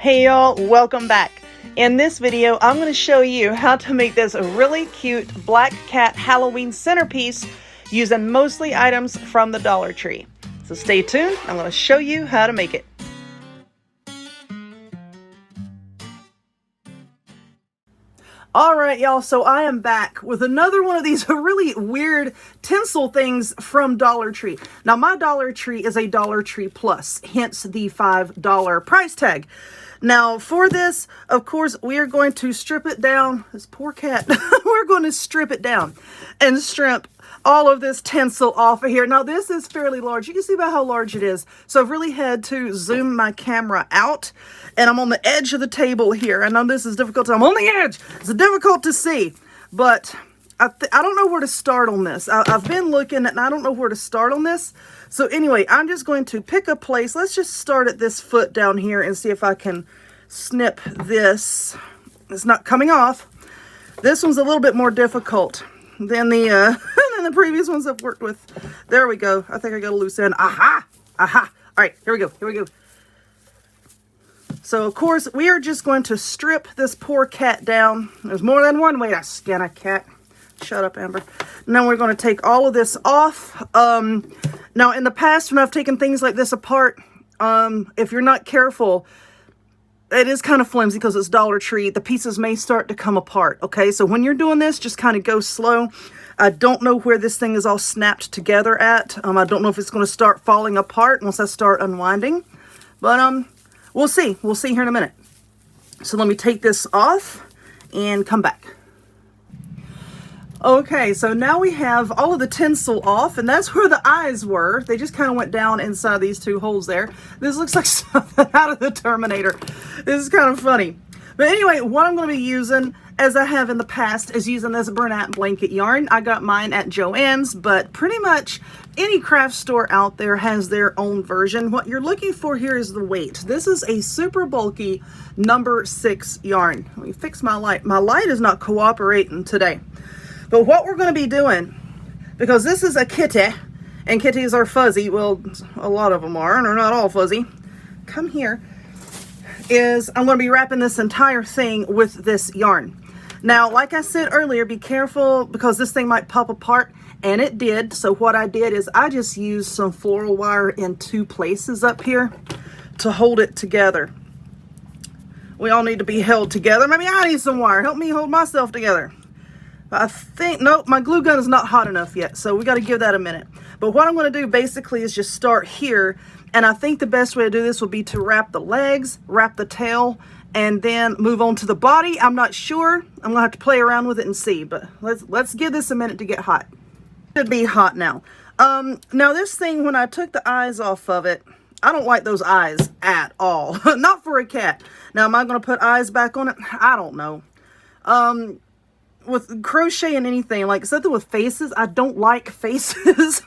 Hey y'all, welcome back. In this video, I'm going to show you how to make this really cute black cat Halloween centerpiece using mostly items from the Dollar Tree. So stay tuned, I'm going to show you how to make it. Alright y'all, so I am back with another one of these really weird tinsel things from Dollar Tree. Now my Dollar Tree is a Dollar Tree Plus, hence the $5 price tag. Now for this, of course, we are going to strip it down. This poor cat. We're going to strip it down and strip all of this tinsel off of here. Now this is fairly large. You can see about how large it is. So I've really had to zoom my camera out, and I'm on the edge of the table here. I know this is difficult. I'm on the edge. It's difficult to see, but I don't know where to start on this. I've been looking and I don't know where to start on this. So anyway, I'm just going to pick a place. Let's just start at this foot down here and see if I can snip this. It's not coming off. This one's a little bit more difficult than the than the previous ones I've worked with. There we go. I think I got a loose end. Aha! Aha! All right, here we go. Here we go. So, of course, we are just going to strip this poor cat down. There's more than one way to skin a cat. Shut up, Amber. Now we're going to take all of this off. Now, in the past, when I've taken things like this apart, if you're not careful, it is kind of flimsy because it's Dollar Tree. The pieces may start to come apart, okay? So when you're doing this, just kind of go slow. I don't know where this thing is all snapped together at. I don't know if it's going to start falling apart once I start unwinding. But we'll see. We'll see here in a minute. So let me take this off and come back. Okay, so now we have all of the tinsel off, and that's where the eyes were. They just kind of went down inside these two holes there. This looks like something out of the Terminator. This is kind of funny. But anyway, what I'm going to be using, as I have in the past, is using this Bernat blanket yarn. I got mine at Joann's, but pretty much any craft store out there has their own version. What you're looking for here is the weight. This is a super bulky number 6 yarn. Let me fix my light. My light is not cooperating today. But what we're going to be doing, because this is a kitty, and kitties are fuzzy, well, a lot of them are, and they're not all fuzzy. Come here, is I'm going to be wrapping this entire thing with this yarn. Now, like I said earlier, be careful because this thing might pop apart, and it did. So what I did is I just used some floral wire in 2 places up here to hold it together. We all need to be held together. Maybe I need some wire. Help me hold myself together. I think, nope, my glue gun is not hot enough yet, so we got to give that a minute. But what I'm going to do basically is just start here, and I think the best way to do this would be to wrap the legs, wrap the tail, and then move on to the body. I'm not sure. I'm going to have to play around with it and see, but let's give this a minute to get hot. It should be hot now. Now this thing, when I took the eyes off of it, I don't like those eyes at all. Not for a cat. Now, am I going to put eyes back on it? I don't know. With crochet and anything, like something with faces, I don't like faces.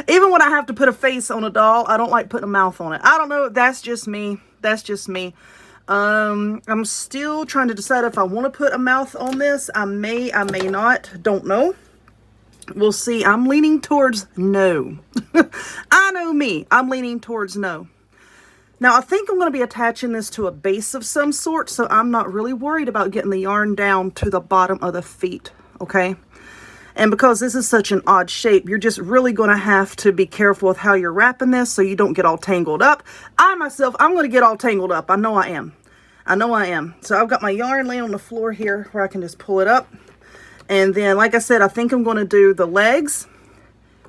Even when I have to put a face on a doll, I don't like putting a mouth on it. I don't know. That's just me. That's just me. I'm still trying to decide if I want to put a mouth on this. I may not. Don't know. We'll see. I'm leaning towards no. I know me. I'm leaning towards no. Now, I think I'm going to be attaching this to a base of some sort, so I'm not really worried about getting the yarn down to the bottom of the feet, okay? And because this is such an odd shape, you're just really going to have to be careful with how you're wrapping this so you don't get all tangled up. I'm going to get all tangled up. I know I am. I know I am. So I've got my yarn laying on the floor here where I can just pull it up. And then, like I said, I think I'm going to do the legs,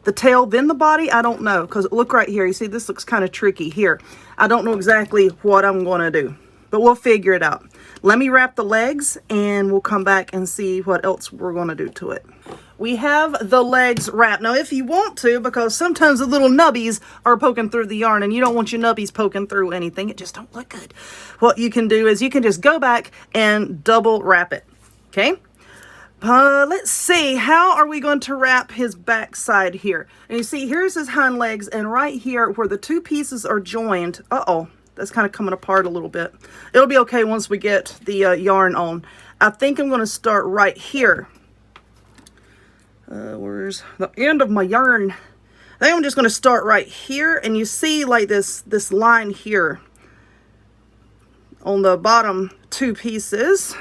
the tail, then the body. I don't know, because look right here. You see, this looks kind of tricky here. I don't know exactly what I'm going to do, but we'll figure it out. Let me wrap the legs, and we'll come back and see what else we're going to do to it. We have the legs wrapped. Now, if you want to, because sometimes the little nubbies are poking through the yarn, and you don't want your nubbies poking through anything. It just don't look good. What you can do is you can just go back and double wrap it, okay? Let's see, how are we going to wrap his back side here? And you see, here's his hind legs, and right here where the 2 pieces are joined, that's kind of coming apart a little bit. It'll be okay once we get the yarn on. I think I'm going to start right here. Where's the end of my yarn? I think I'm just going to start right here, and you see like this line here. on the bottom 2 pieces.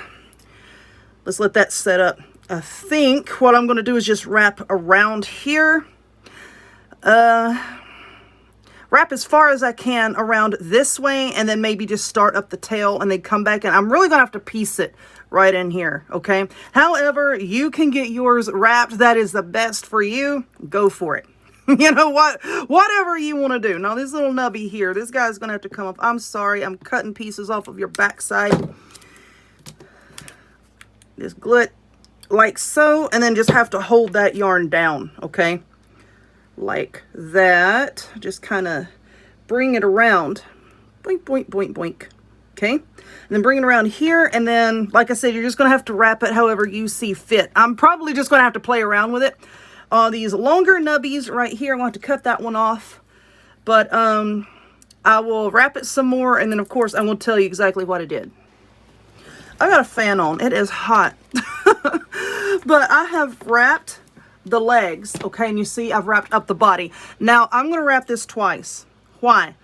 Let's let that set up. I think what I'm going to do is just wrap around here. Wrap as far as I can around this way, and then maybe just start up the tail and then come back. And I'm really going to have to piece it right in here, okay? However, you can get yours wrapped. That is the best for you. Go for it. You know what? Whatever you want to do. Now, this little nubby here, this guy's going to have to come up. I'm sorry. I'm cutting pieces off of your backside. Just glue it like so, and then just have to hold that yarn down, okay? Like that. Just kind of bring it around. Boink, boink, boink, boink. Okay? And then bring it around here, and then, like I said, you're just going to have to wrap it however you see fit. I'm probably just going to have to play around with it. These longer nubbies right here, I'm going to have to cut that one off. But I will wrap it some more, and then, of course, I will tell you exactly what I did. I got a fan on. It is hot. But I have wrapped the legs, okay? And you see I've wrapped up the body. Now, I'm going to wrap this twice. Why?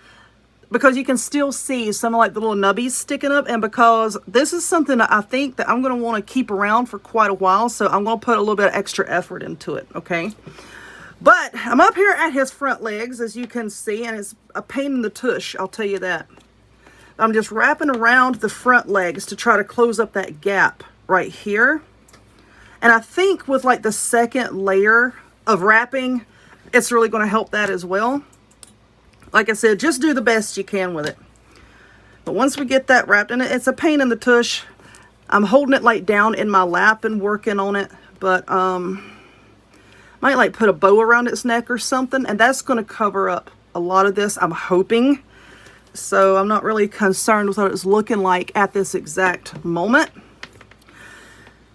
Because you can still see some of like the little nubbies sticking up, and because this is something that I think that I'm going to want to keep around for quite a while, so I'm going to put a little bit of extra effort into it, okay? But I'm up here at his front legs, as you can see, and it's a pain in the tush, I'll tell you that. I'm just wrapping around the front legs to try to close up that gap right here. And I think with like the second layer of wrapping, it's really going to help that as well. Like I said, just do the best you can with it. But once we get that wrapped, and it's a pain in the tush. I'm holding it like down in my lap and working on it. But might like put a bow around its neck or something. And that's going to cover up a lot of this, I'm hoping. So I'm not really concerned with what it's looking like at this exact moment.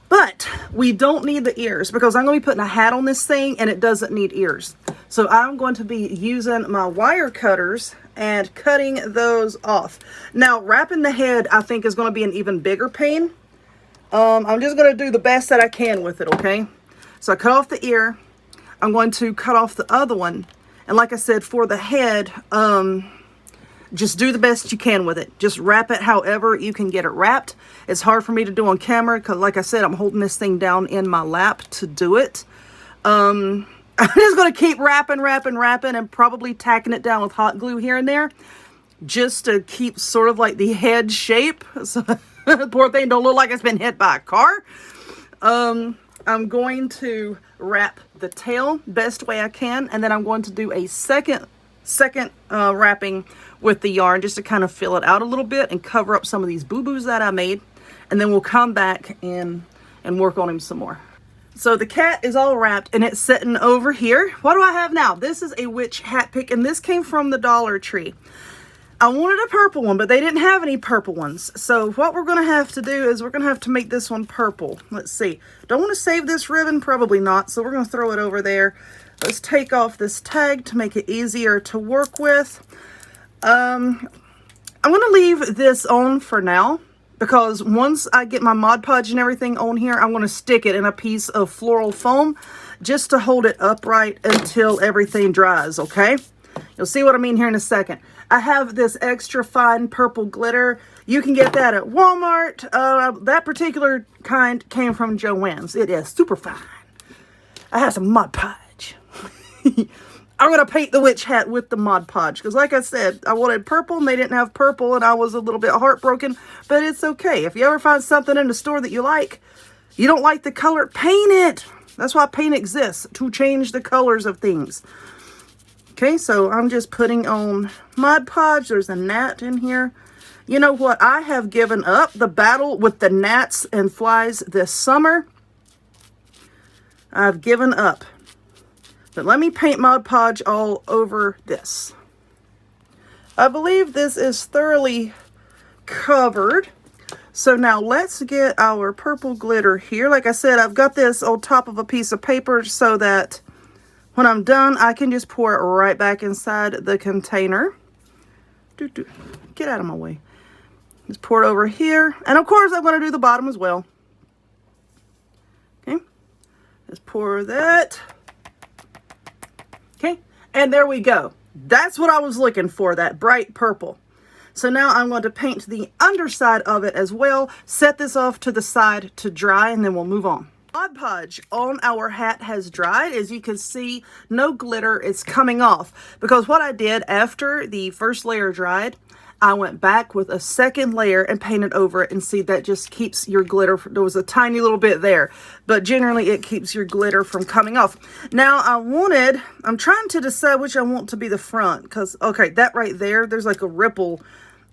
But we don't need the ears, because I'm going to be putting a hat on this thing and it doesn't need ears. So I'm going to be using my wire cutters and cutting those off. Now, wrapping the head, I think, is going to be an even bigger pain. I'm just going to do the best that I can with it, okay? So I cut off the ear. I'm going to cut off the other one. And like I said, for the head, just do the best you can with it. Just wrap it however you can get it wrapped. It's hard for me to do on camera because, like I said, I'm holding this thing down in my lap to do it. I'm just going to keep wrapping, and probably tacking it down with hot glue here and there, just to keep sort of like the head shape. So the poor thing don't look like it's been hit by a car. I'm going to wrap the tail best way I can, and then I'm going to do a second wrapping with the yarn just to kind of fill it out a little bit and cover up some of these boo-boos that I made. And then we'll come back and work on him some more. So the cat is all wrapped and it's sitting over here. What do I have now? This is a witch hat pick, and this came from the Dollar Tree. I wanted a purple one, but they didn't have any purple ones. So what we're going to have to do is we're going to have to make this one purple. Let's see. Don't want to save this ribbon? Probably not. So we're going to throw it over there. Let's take off this tag to make it easier to work with. I'm going to leave this on for now, because once I get my Mod Podge and everything on here, I'm going to stick it in a piece of floral foam just to hold it upright until everything dries, okay? You'll see what I mean here in a second. I have this extra fine purple glitter. You can get that at Walmart. That particular kind came from Joann's. It is super fine. I have some Mod Podge. I'm going to paint the witch hat with the Mod Podge, because like I said, I wanted purple and they didn't have purple, and I was a little bit heartbroken, but it's okay. If you ever find something in the store that you don't like the color, paint it. That's why paint exists, to change the colors of things. Okay, so I'm just putting on Mod Podge. There's a gnat in here. You know what? I have given up the battle with the gnats and flies this summer. I've given up. But let me paint Mod Podge all over this. I believe this is thoroughly covered. So now let's get our purple glitter here. Like I said, I've got this on top of a piece of paper so that when I'm done, I can just pour it right back inside the container. Get out of my way. Just pour it over here. And of course, I'm going to do the bottom as well. Okay. Just pour that. Okay, and there we go. That's what I was looking for, that bright purple. So now I'm going to paint the underside of it as well, set this off to the side to dry, and then we'll move on. Mod Podge on our hat has dried. As you can see, no glitter is coming off, because what I did after the first layer dried, I went back with a second layer and painted over it, and see, that just keeps your glitter. There was a tiny little bit there, but generally it keeps your glitter from coming off. Now I'm trying to decide which I want to be the front, because, okay, that right there, there's like a ripple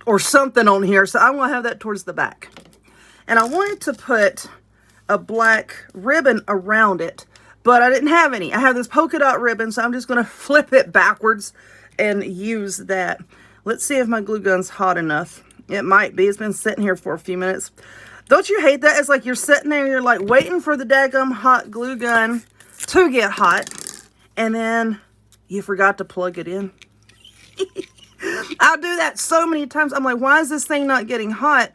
or something on here, so I'm going to have that towards the back. And I wanted to put a black ribbon around it, but I didn't have any. I have this polka dot ribbon, so I'm just going to flip it backwards and use that. Let's see if my glue gun's hot enough. It might be. It's been sitting here for a few minutes. Don't you hate that? It's like you're sitting there, you're like waiting for the daggum hot glue gun to get hot, and then you forgot to plug it in. I'll do that so many times. I'm like, why is this thing not getting hot?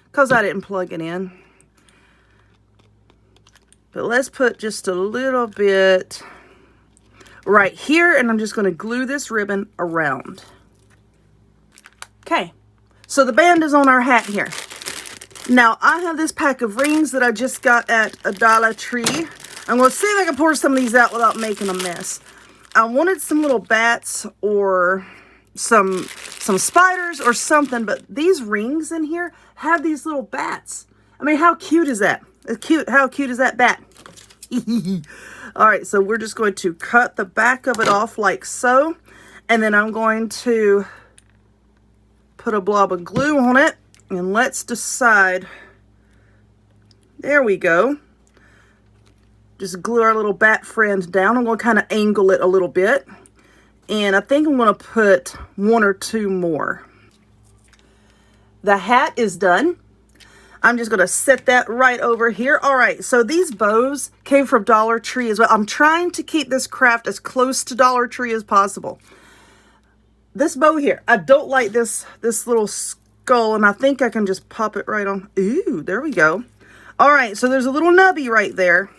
Because I didn't plug it in. But let's put just a little bit right here, and I'm just going to glue this ribbon around. Okay, so the band is on our hat here. Now, I have this pack of rings that I just got at a Dollar Tree. I'm going to see if I can pour some of these out without making a mess. I wanted some little bats or some spiders or something, but these rings in here have these little bats. I mean, how cute is that? How cute is that bat? All right, so we're just going to cut the back of it off like so, and then I'm going to put a blob of glue on it, and let's decide. There we go. Just glue our little bat friend down. I'm going to kind of angle it a little bit, and I think I'm going to put one or two more. The hat is done. I'm just going to set that right over here. All right, so these bows came from Dollar Tree as well. I'm trying to keep this craft as close to Dollar Tree as possible. This bow here, I don't like this little skull, and I think I can just pop it right on. Ooh, there we go. All right, so there's a little nubby right there.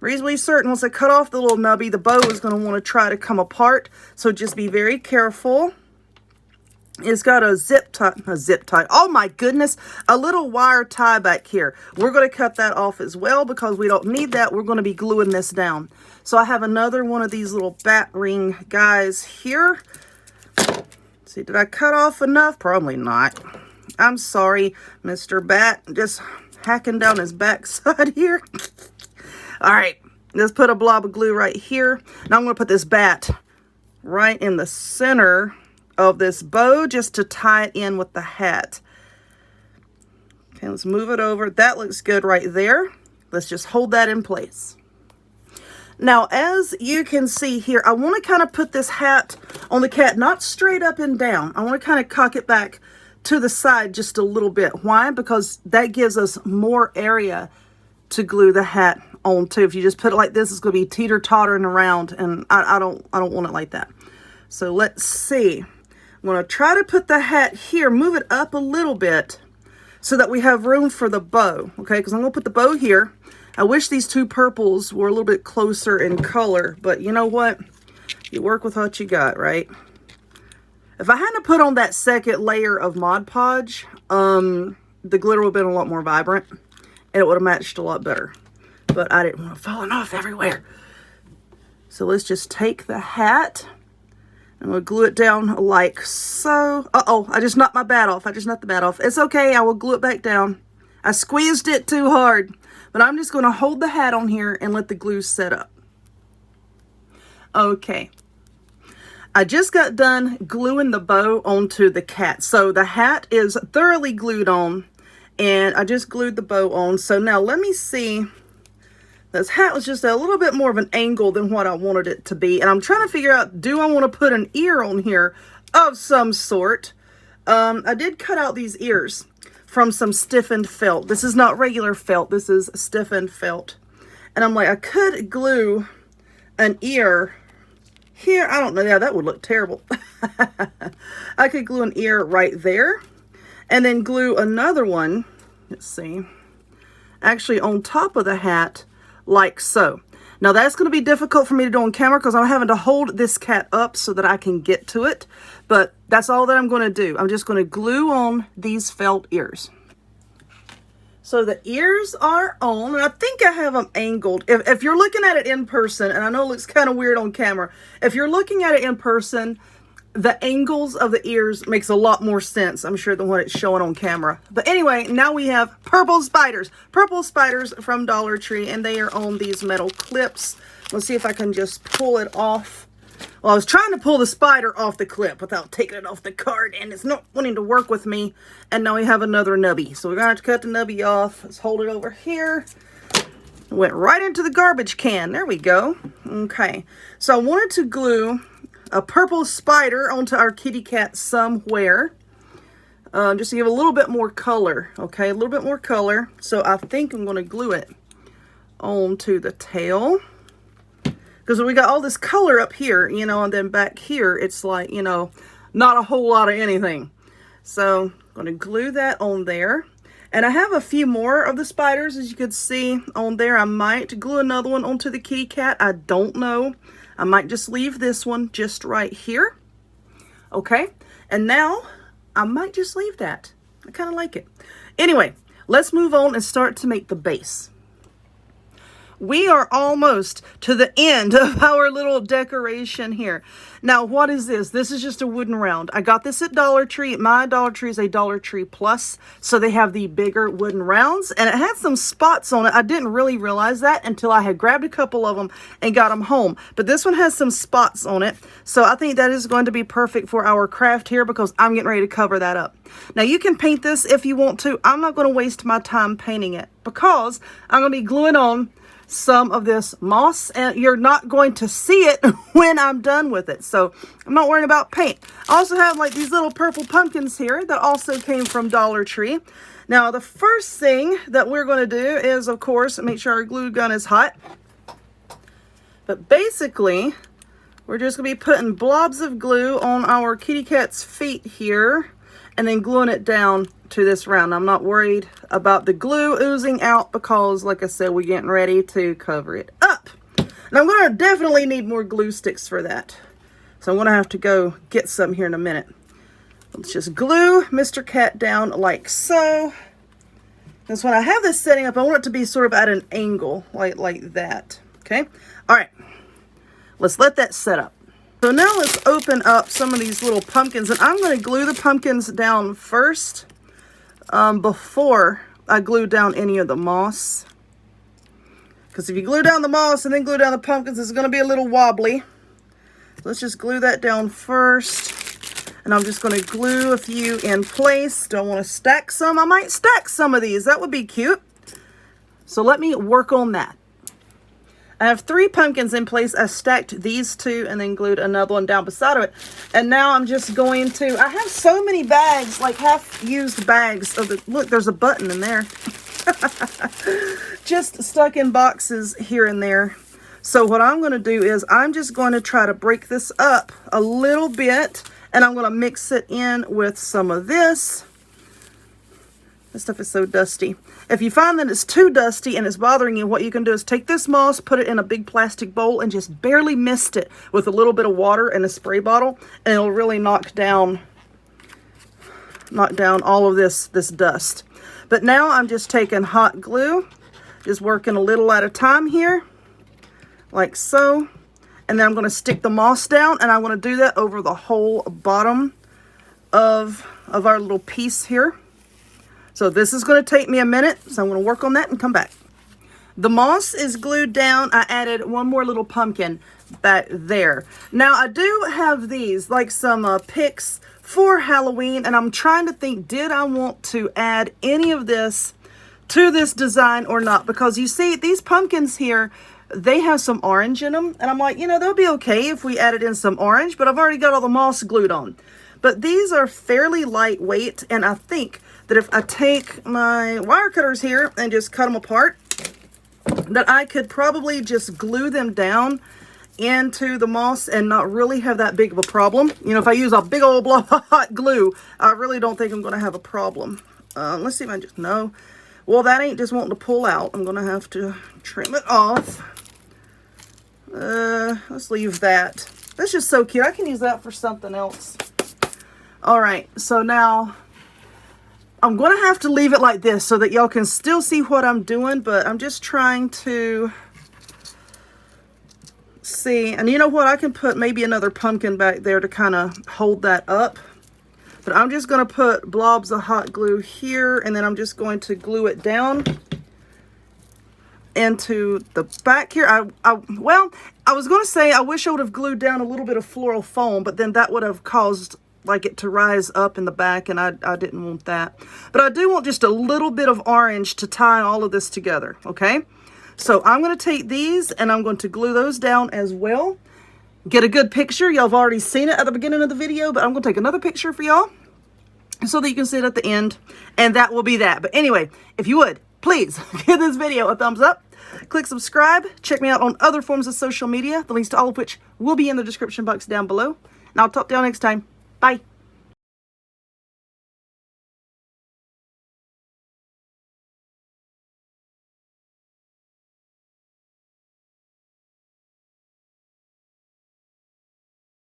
Reasonably certain once I cut off the little nubby, the bow is going to want to try to come apart, so just be very careful. It's got a zip tie. Oh my goodness, a little wire tie back here. We're going to cut that off as well because we don't need that. We're going to be gluing this down. So I have another one of these little bat ring guys here. Let's see, did I cut off enough? Probably not. I'm sorry, Mr. Bat. Just hacking down his backside here. All right, let's put a blob of glue right here. Now I'm going to put this bat right in the center of this bow just to tie it in with the hat. Okay, let's move it over. That looks good right there. Let's just hold that in place. Now, as you can see here, I want to kind of put this hat on the cat, not straight up and down. I want to kind of cock it back to the side just a little bit. Why? Because that gives us more area to glue the hat onto. If you just put it like this, it's going to be teeter-tottering around, and I don't want it like that. So let's see. I'm going to try to put the hat here, move it up a little bit so that we have room for the bow, okay? Because I'm going to put the bow here. I wish these two purples were a little bit closer in color, but you know what? You work with what you got, right? If I hadn't put on that second layer of Mod Podge, the glitter would have been a lot more vibrant, and it would have matched a lot better. But I didn't want it falling off everywhere. So let's just take the hat. I'm going to glue it down like so. Uh-oh, I just knocked my bat off. I just knocked the bat off. It's okay. I will glue it back down. I squeezed it too hard. But I'm just going to hold the hat on here and let the glue set up. Okay. I just got done gluing the bow onto the cat. So the hat is thoroughly glued on. And I just glued the bow on. So now let me see. This hat was just a little bit more of an angle than what I wanted it to be. And I'm trying to figure out, do I want to put an ear on here of some sort? I did cut out these ears from some stiffened felt. This is not regular felt. This is stiffened felt. And I'm like, I could glue an ear here. I don't know. Yeah, that would look terrible. I could glue an ear right there. And then glue another one. Let's see. Actually on top of the hat. Like so. Now that's going to be difficult for me to do on camera because I'm having to hold this cat up so that I can get to it. But that's all that I'm going to do. I'm just going to glue on these felt ears. So the ears are on, and I think I have them angled. If you're looking at it in person, and I know it looks kind of weird on camera, if you're looking at it in person, the angles of the ears makes a lot more sense, I'm sure, than what it's showing on camera. But anyway, now we have purple spiders from Dollar Tree, and they are on these metal clips. Let's see if I can just pull it off. Well, I was trying to pull the spider off the clip without taking it off the card, and it's not wanting to work with me. And now we have another nubby. So we're going to have to cut the nubby off. Let's hold it over here. It went right into the garbage can. There we go. Okay. So I wanted to glue a purple spider onto our kitty cat somewhere. Just to give a little bit more color. Okay, a little bit more color. So I think I'm going to glue it onto the tail. Because we got all this color up here, you know, and then back here, it's like, you know, not a whole lot of anything. So I'm going to glue that on there. And I have a few more of the spiders, as you could see on there. I might glue another one onto the kitty cat. I don't know. I might just leave this one just right here. Okay. And now I might just leave that. I kind of like it. Anyway, let's move on and start to make the base. We are almost to the end of our little decoration here. Now, what is this? This is just a wooden round. I got this at Dollar Tree. My Dollar Tree is a Dollar Tree Plus, so they have the bigger wooden rounds, and it had some spots on it. I didn't really realize that until I had grabbed a couple of them and got them home. But this one has some spots on it, so I think that is going to be perfect for our craft here because I'm getting ready to cover that up. Now, you can paint this if you want to. I'm not going to waste my time painting it because I'm going to be gluing on some of this moss, and you're not going to see it when I'm done with it, so I'm not worrying about paint. I also have like these little purple pumpkins here that also came from Dollar Tree. Now the first thing that we're going to do is, of course, make sure our glue gun is hot. But basically we're just going to be putting blobs of glue on our kitty cat's feet here and then gluing it down to this round. I'm not worried about the glue oozing out because, like I said, we're getting ready to cover it up. And I'm going to definitely need more glue sticks for that. So I'm going to have to go get some here in a minute. Let's just glue Mr. Cat down like so. Because when I have this setting up, I want it to be sort of at an angle, like that. Okay? All right. Let's let that set up. So now let's open up some of these little pumpkins, and I'm going to glue the pumpkins down first before I glue down any of the moss. Because if you glue down the moss and then glue down the pumpkins, it's going to be a little wobbly. So let's just glue that down first. And I'm just going to glue a few in place. Don't want to stack some. I might stack some of these. That would be cute. So let me work on that. I have 3 pumpkins in place. I stacked these 2 and then glued another one down beside of it. And now I'm just going to, I have so many bags, like half-used bags of the, look, there's a button in there. Just stuck in boxes here and there. So what I'm going to do is I'm just going to try to break this up a little bit. And I'm going to mix it in with some of this. This stuff is so dusty. If you find that it's too dusty and it's bothering you, what you can do is take this moss, put it in a big plastic bowl, and just barely mist it with a little bit of water and a spray bottle, and it'll really knock down all of this dust. But now I'm just taking hot glue, just working a little at a time here, like so. And then I'm going to stick the moss down, and I'm going to do that over the whole bottom of our little piece here. So this is going to take me a minute, so I'm going to work on that and come back. The moss is glued down. I added one more little pumpkin back there. Now I do have these, like some picks for Halloween, and I'm trying to think, did I want to add any of this to this design or not? Because you see, these pumpkins here, they have some orange in them, and I'm like, you know, they'll be okay if we added in some orange, but I've already got all the moss glued on. But these are fairly lightweight, and I think that if I take my wire cutters here and just cut them apart, that I could probably just glue them down into the moss and not really have that big of a problem. You know, if I use a big old blob of hot glue, I really don't think I'm going to have a problem. Let's see if I just, no. Well, that ain't just wanting to pull out. I'm going to have to trim it off. Let's leave that. That's just so cute. I can use that for something else. All right, so now I'm going to have to leave it like this so that y'all can still see what I'm doing, but I'm just trying to see. And you know what? I can put maybe another pumpkin back there to kind of hold that up. But I'm just going to put blobs of hot glue here, and then I'm just going to glue it down into the back here. Well, I was going to say I wish I would have glued down a little bit of floral foam, but then that would have caused like it to rise up in the back, and I didn't want that. But I do want just a little bit of orange to tie all of this together, okay? So I'm going to take these and I'm going to glue those down as well. Get a good picture. Y'all have already seen it at the beginning of the video, but I'm going to take another picture for y'all so that you can see it at the end, and that will be that. But anyway, if you would, please give this video a thumbs up. Click subscribe. Check me out on other forms of social media, the links to all of which will be in the description box down below. And I'll talk to y'all next time. Bye.